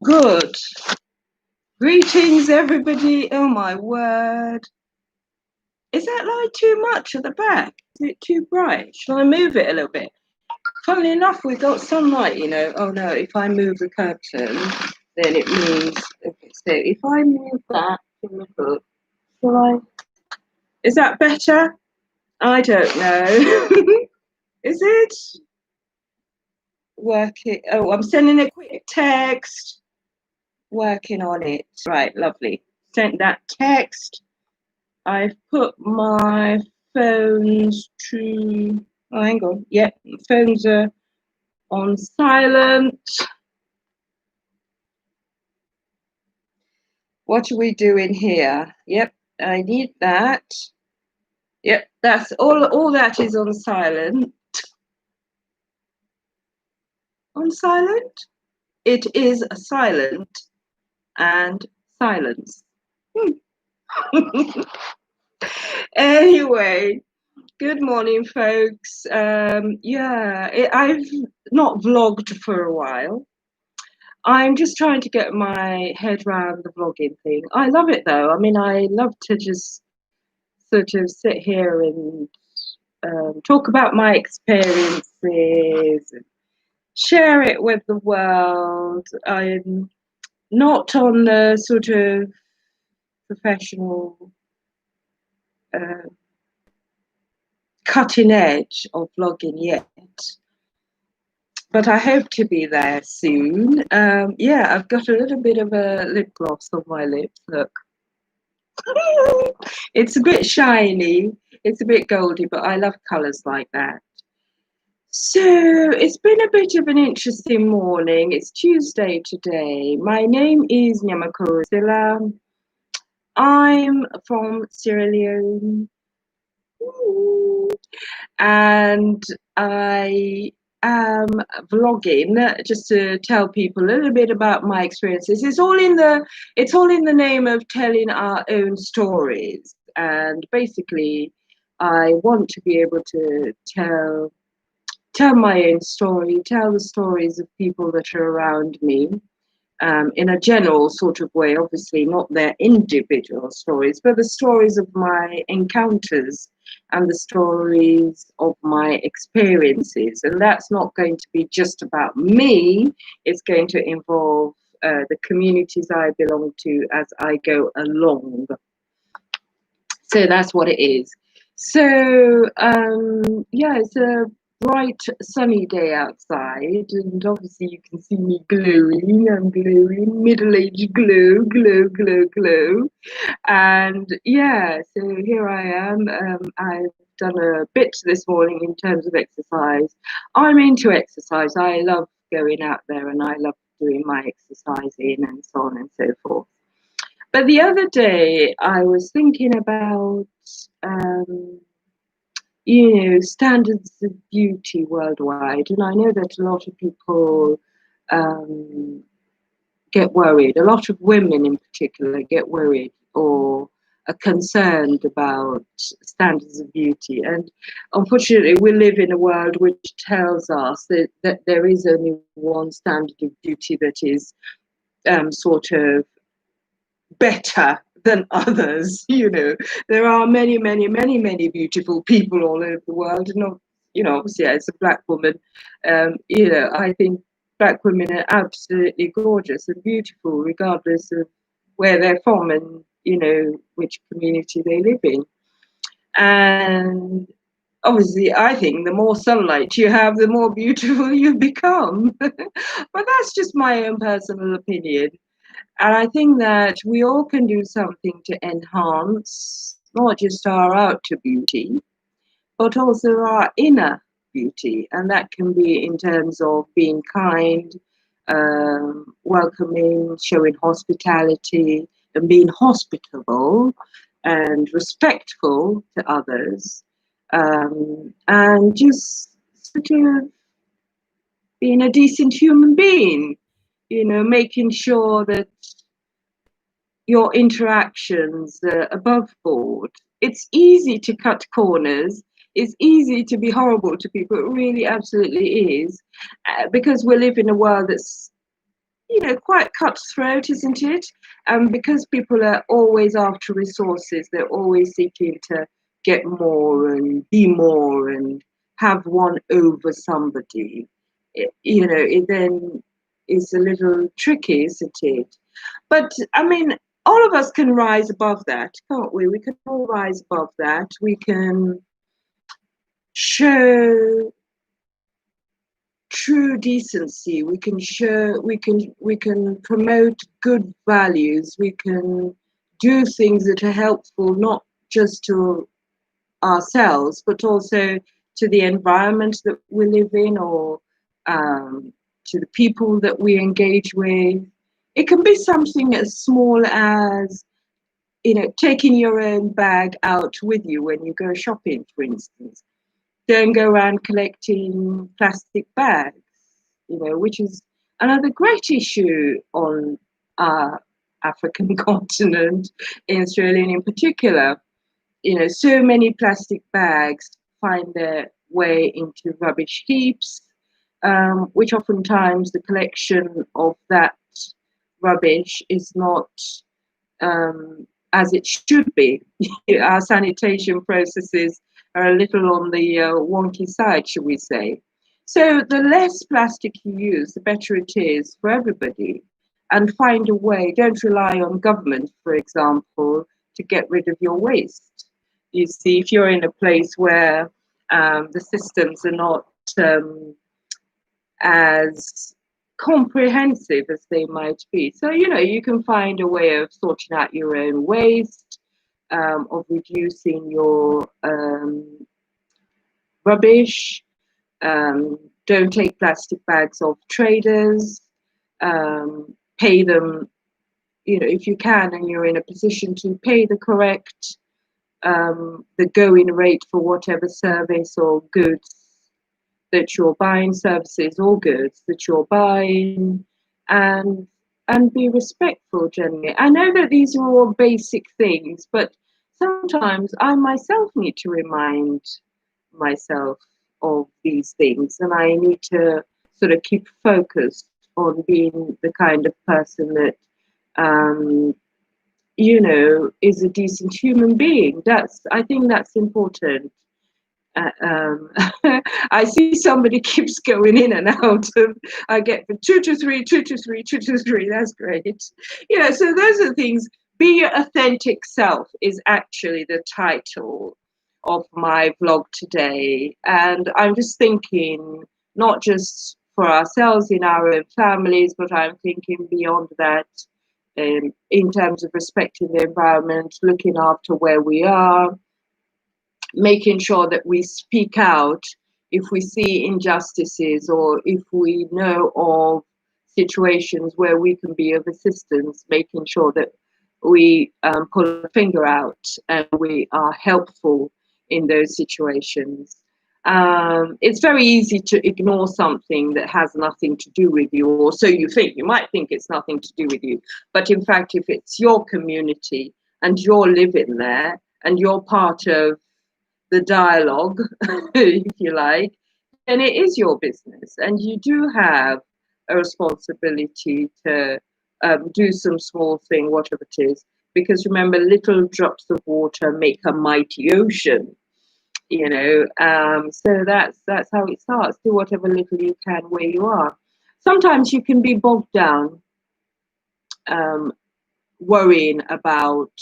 Good. Greetings, everybody. Oh, my word. Is that light too much at the back? Is it too bright? Shall I move it a little bit? Funnily enough, we've got sunlight, you know. Oh, no, if I move the curtain, then it means... Okay, so if I move that in the book, shall I... Is that better? I don't know. Is it? Working... Oh, I'm sending a quick text. Working on it. Right, lovely. Sent that text. I've put my phones to, oh, hang on, yep, phones are on silent. What are we doing here? Yep, I need that. Yep, that's all that is on silent. On silent? It is silent and silence. Anyway, good morning, folks. I've not vlogged for a while. I'm just trying to get my head around the vlogging thing. I love it though. I mean, I love to just sort of sit here and talk about my experiences and share it with the world. I'm not on the sort of professional cutting edge of vlogging yet, but I hope to be there soon. Yeah, I've got a little bit of a lip gloss on my lips, look. It's a bit shiny, it's a bit goldy, but I love colours like that. So it's been a bit of an interesting morning. It's Tuesday today. My name is Nyamakoro Silla. I'm from Sierra Leone. And I am vlogging just to tell people a little bit about my experiences. It's all in the name of telling our own stories, and basically I want to be able to tell my own story, tell the stories of people that are around me, in a general sort of way, obviously not their individual stories, but the stories of my encounters and the stories of my experiences. And that's not going to be just about me, it's going to involve the communities I belong to as I go along. So that's what it is. So yeah, it's a bright sunny day outside, and obviously you can see me glowing. I'm glowing, middle-aged glow. And yeah, so here I am. I've done a bit this morning in terms of exercise. I'm into exercise. I love going out there and I love doing my exercising and so on and so forth. But the other day I was thinking about standards of beauty worldwide, and I know that a lot of people get worried. A lot of women in particular get worried or are concerned about standards of beauty. And unfortunately, we live in a world which tells us that there is only one standard of beauty that is sort of better than others. There are many beautiful people all over the world, and obviously as a black woman, I think black women are absolutely gorgeous and beautiful regardless of where they're from and which community they live in. And obviously I think the more sunlight you have, the more beautiful you become. But that's just my own personal opinion. And I think that we all can do something to enhance not just our outer beauty, but also our inner beauty. And that can be in terms of being kind, welcoming, showing hospitality, and being hospitable and respectful to others. And just sort of being a decent human being, making sure that your interactions are above board. It's easy to cut corners. It's easy to be horrible to people. It really absolutely is, because we live in a world that's quite cutthroat, isn't it? Because people are always after resources, they're always seeking to get more and be more and have one over somebody. It then is a little tricky, isn't it? But I mean, all of us can rise above that, can't we? We can all rise above that. We can show true decency. We can promote good values. We can do things that are helpful not just to ourselves but also to the environment that we live in, or to the people that we engage with. It can be something as small as taking your own bag out with you when you go shopping, for instance. Don't go around collecting plastic bags, which is another great issue on our African continent, in Australia in particular. So many plastic bags find their way into rubbish heaps, which oftentimes the collection of that rubbish is not as it should be. Our sanitation processes are a little on the wonky side, should we say. So the less plastic you use, the better it is for everybody. And find a way, don't rely on government, for example, to get rid of your waste. You see, if you're in a place where the systems are not as comprehensive as they might be. So, you can find a way of sorting out your own waste, of reducing your rubbish. Don't take plastic bags off traders. Pay them, if you can and you're in a position to pay the correct, the going rate for whatever service or goods that you're buying, services or goods that you're buying, and be respectful generally. I know that these are all basic things, but sometimes I myself need to remind myself of these things, and I need to sort of keep focused on being the kind of person that is a decent human being. I think that's important. I see somebody keeps going in and out of, I get from 2 to 3, 2 to 3, 2 to 3. That's great. So those are the things. Be your authentic self is actually the title of my vlog today. And I'm just thinking, not just for ourselves in our own families, but I'm thinking beyond that, in terms of respecting the environment, looking after where we are, making sure that we speak out if we see injustices or if we know of situations where we can be of assistance, making sure that we pull a finger out and we are helpful in those situations. It's very easy to ignore something that has nothing to do with you, or so you think. You might think it's nothing to do with you, but in fact, if it's your community and you're living there and you're part of the dialogue, if you like, then it is your business, and you do have a responsibility to do some small thing, whatever it is, because remember, little drops of water make a mighty ocean. So that's how it starts. Do whatever little you can where you are. Sometimes you can be bogged down, worrying about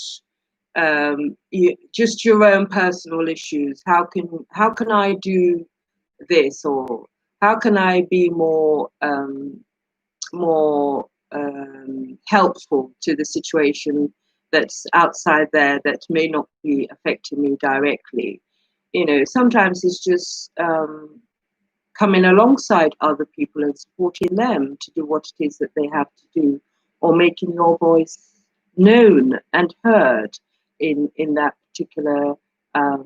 just your own personal issues. How can I do this, or how can I be more helpful to the situation that's outside there that may not be affecting me directly. Sometimes it's just coming alongside other people and supporting them to do what it is that they have to do, or making your voice known and heard in that particular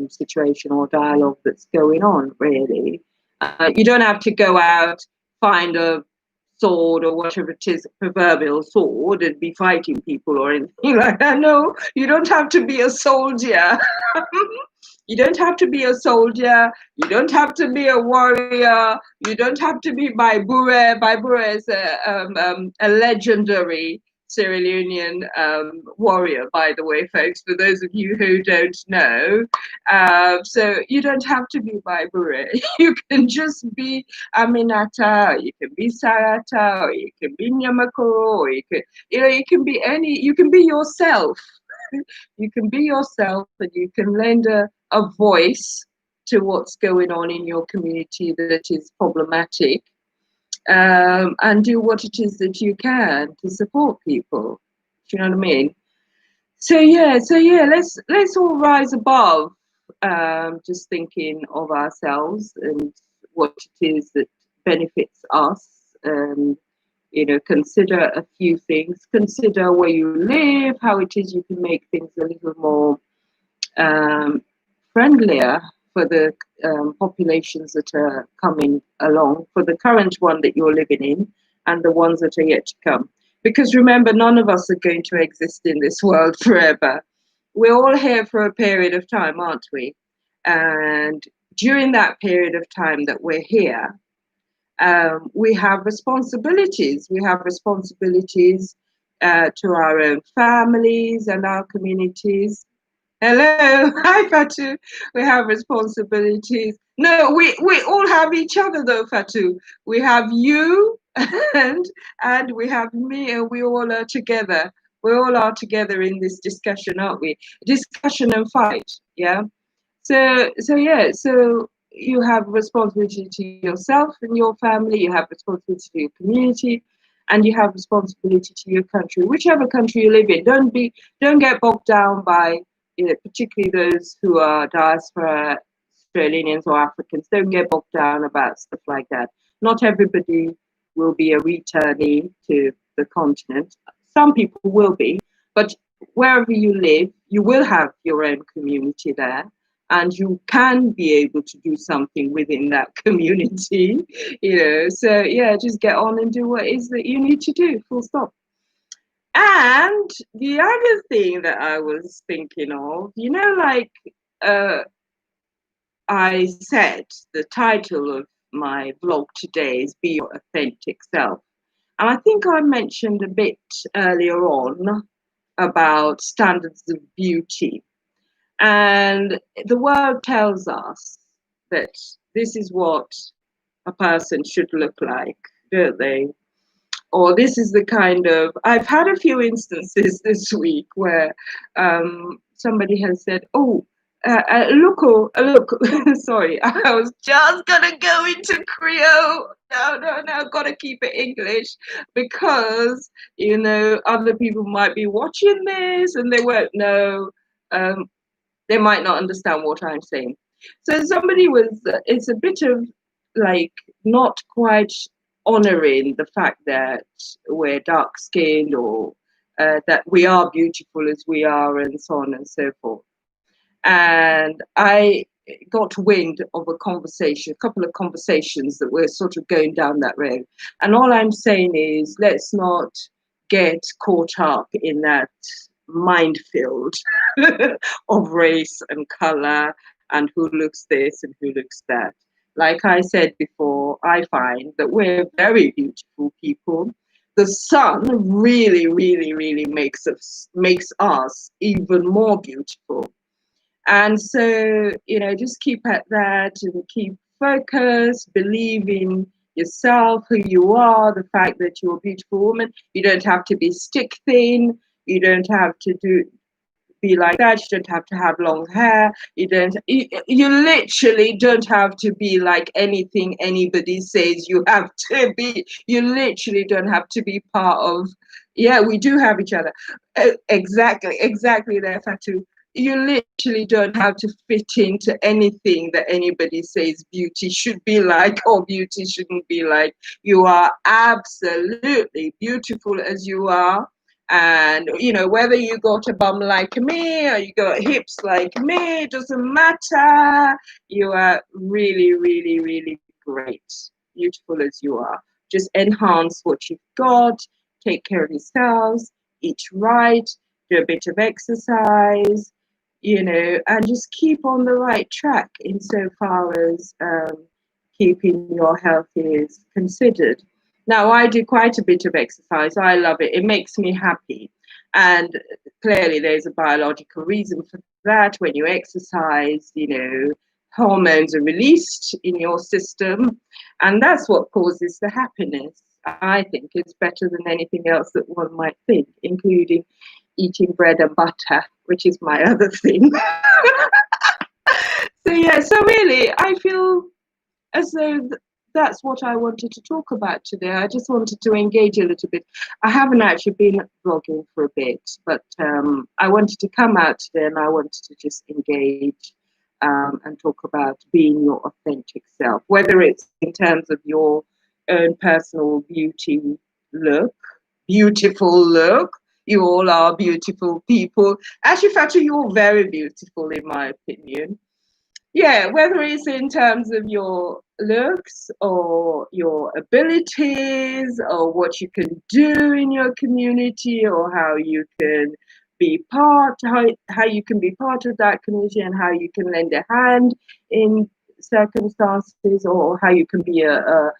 situation or dialogue that's going on, really. You don't have to go out, find a sword or whatever it is, proverbial sword, and be fighting people or anything like that. No, you don't have to be a soldier. You don't have to be a soldier. You don't have to be a warrior. You don't have to be Baibure. Baibure is a legendary Sierra Leonean warrior, by the way, folks, for those of you who don't know. So you don't have to be Baibure. You can just be Aminata, or you can be Sarata, or you can be Nyamakoro, or you can be you can be yourself. You can be yourself, and you can lend a voice to what's going on in your community that is problematic, and do what it is that you can to support people. Do you know what I mean? So yeah, let's all rise above just thinking of ourselves and what it is that benefits us. And consider a few things. Consider where you live, how it is you can make things a little more friendlier for the populations that are coming along, for the current one that you're living in, and the ones that are yet to come. Because remember, none of us are going to exist in this world forever. We're all here for a period of time, aren't we? And during that period of time that we're here, we have responsibilities. We have responsibilities to our own families and our communities. Hello, hi Fatu. We have responsibilities. No, we all have each other though, Fatu. We have you and we have me, and we all are together. We all are together in this discussion, aren't we? Discussion and fight, yeah. So you have responsibility to yourself and your family. You have responsibility to your community, and you have responsibility to your country, whichever country you live in. Don't get bogged down by particularly those who are diaspora Australians or Africans. Don't get bogged down about stuff like that. Not everybody will be a returnee to the continent. Some people will be, but wherever you live, you will have your own community there, and you can be able to do something within that community. So yeah, just get on and do what it is that you need to do, full stop. And the other thing that I was thinking of, like I said, the title of my blog today is Be Your Authentic Self. And I think I mentioned a bit earlier on about standards of beauty. And the world tells us that this is what a person should look like, don't they? Or this is the kind of, I've had a few instances this week where somebody has said, oh, look, sorry, I was just gonna go into Creole. No, gotta keep it English, because other people might be watching this and they won't know, they might not understand what I'm saying. So somebody it's a bit of like not quite honoring the fact that we're dark skinned, or that we are beautiful as we are, and so on and so forth. And I got wind of a couple of conversations that were sort of going down that road. And all I'm saying is, let's not get caught up in that minefield of race and color and who looks this and who looks that. Like I said before, I find that we're very beautiful people. The sun really, really, really makes us even more beautiful. And so, just keep at that and keep focused, believe in yourself, who you are, the fact that you're a beautiful woman. You don't have to be stick thin. You don't have to be like that. You don't have to have long hair. You literally don't have to be like anything anybody says you have to be. You literally don't have to be part of, yeah, we do have each other. Exactly there, Fatu. You literally don't have to fit into anything that anybody says beauty should be like or beauty shouldn't be like. You are absolutely beautiful as you are. And whether you got a bum like me or you got hips like me, it doesn't matter. You are really, really, really great, beautiful as you are. Just enhance what you've got, take care of yourselves, eat right, do a bit of exercise, and just keep on the right track insofar as keeping your health is considered. Now, I do quite a bit of exercise. I love it. It makes me happy. And clearly, there's a biological reason for that. When you exercise, hormones are released in your system, and that's what causes the happiness. I think it's better than anything else that one might think, including eating bread and butter, which is my other thing. So, yeah, so really, I feel as though that's what I wanted to talk about today. I just wanted to engage a little bit. I haven't actually been vlogging for a bit, but I wanted to come out today and I wanted to just engage and talk about being your authentic self, whether it's in terms of your own personal look, beautiful look. You all are beautiful people. Actually, Fatu, you're very beautiful in my opinion. Yeah, whether it's in terms of your looks or your abilities or what you can do in your community or how you can how you can be part of that community and how you can lend a hand in circumstances or how you can be a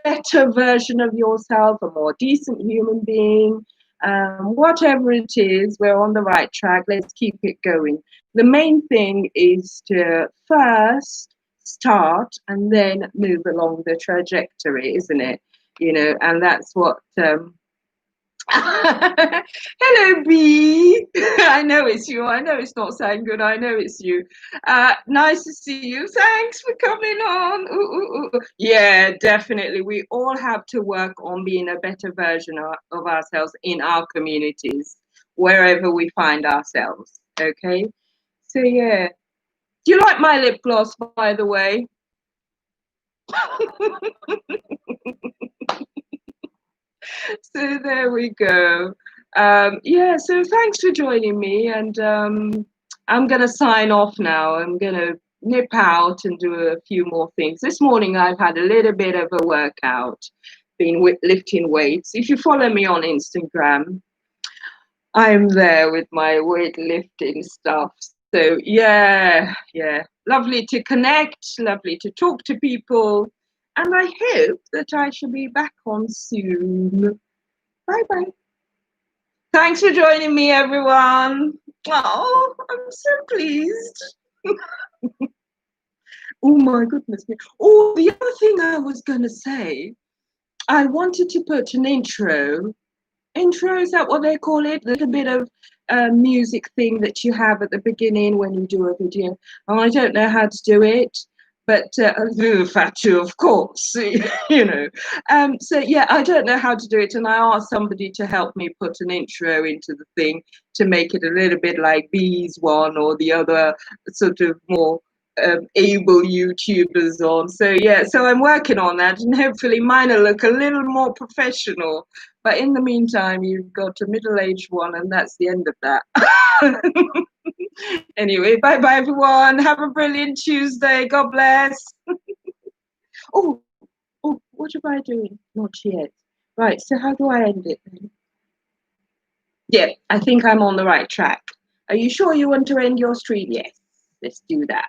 better version of yourself, a more decent human being. Whatever it is, we're on the right track. Let's keep it going. The main thing is to first start and then move along the trajectory, isn't it? And that's what hello B. I know it's you. I know it's not saying good. I know it's you. Nice to see you. Thanks for coming on. Ooh, ooh, ooh. Yeah, definitely. We all have to work on being a better version of ourselves in our communities, wherever we find ourselves. Okay. So yeah. Do you like my lip gloss, by the way? So there we go. Yeah, so thanks for joining me, and I'm going to sign off now. I'm going to nip out and do a few more things. This morning I've had a little bit of a workout, been lifting weights. If you follow me on Instagram, I'm there with my weightlifting stuff. So yeah, lovely to connect, lovely to talk to people, and I hope that I shall be back on soon. Bye bye. Thanks for joining me, everyone. Oh, I'm so pleased. Oh my goodness me. Oh, the other thing I was going to say, I wanted to put an intro, is that what they call it? A little bit of music thing that you have at the beginning when you do a video. And I don't know how to do it, but Fatu, of course, So yeah, I don't know how to do it, and I asked somebody to help me put an intro into the thing to make it a little bit like B's one or the other sort of more able YouTubers on. So yeah, so I'm working on that, and hopefully mine will look a little more professional. But in the meantime, you've got a middle-aged one, and that's the end of that. Anyway, bye-bye, everyone. Have a brilliant Tuesday. God bless. Oh, what am I doing? Not yet. Right, so how do I end it then? Yeah, I think I'm on the right track. Are you sure you want to end your stream? Yes, let's do that.